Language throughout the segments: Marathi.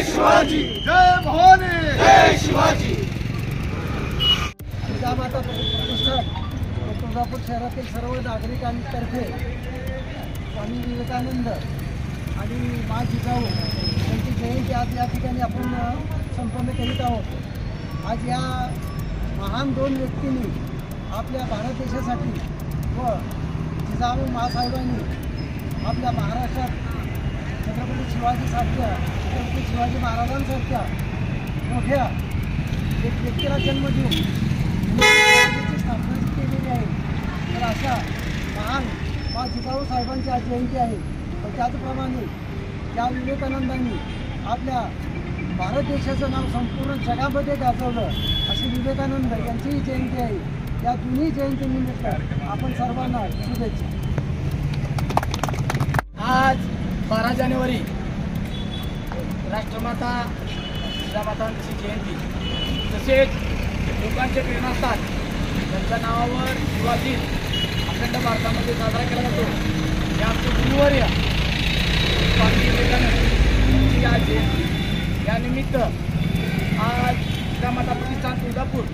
शिवाजी, जय भवानी, जय शिवाजी। जिजामाता प्रतिष्ठान तुळजापूर शहरातील सर्व नागरिकांतर्फे स्वामी विवेकानंद आणि मा जिजाऊ यांची जयंती आज या ठिकाणी आपण संपन्न करीत आहोत। आज या महान दोन व्यक्तींनी आपल्या भारत देशासाठी व जिजाऊ मासाहेबांनी आपल्या महाराष्ट्रात छत्रपती शिवाजीसारख्या छत्रपती शिवाजी महाराजांसारख्या मोठ्या एक व्यक्तीला जन्म देऊन शिवाजीची स्थापना केलेली आहे। तर अशा महान मा जिजाऊ साहेबांची आज जयंती आहे। व त्याचप्रमाणे ज्या विवेकानंदांनी आपल्या भारत देशाचं नाव संपूर्ण जगामध्ये गाजवलं अशी विवेकानंद यांचीही जयंती आहे। या दोन्ही जयंतीनिमित्त आपण सर्वांना शुभेच्छा। आज 12 जानेवारी राष्ट्रमाता जिजामातांची जयंती, तसेच लोकांचे प्रेरणास्थान त्यांच्या नावावर शिवाजी अखंड भारतामध्ये साजरा केला जातो। या आमचे गुरुवर्य स्वामी विवेकानंद यांची आज जयंती, या निमित्त आज जिजामाता प्रतिष्ठान तुळजापूर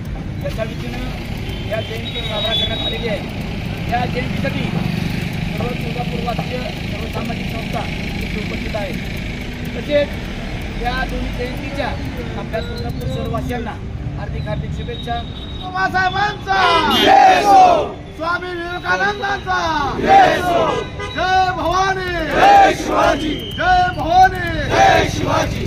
याच्या वतीनं या जयंती साजरा करण्यात आलेली आहे। या जयंतीसाठी सर्व तुळजापूरवासीय सर्व सामाजिक संस्था इथे उपस्थित आहेत। तसेच या दोन्ही जयंतीच्या आपल्या तुळजापूर शहरवासियांना हार्दिक हार्दिक शुभेच्छा। बाबासाहेबांचा जय हो, स्वामी विवेकानंदांचा जय हो, जय भवानी, जय शिवाजी, जय भवानी, जय शिवाजी।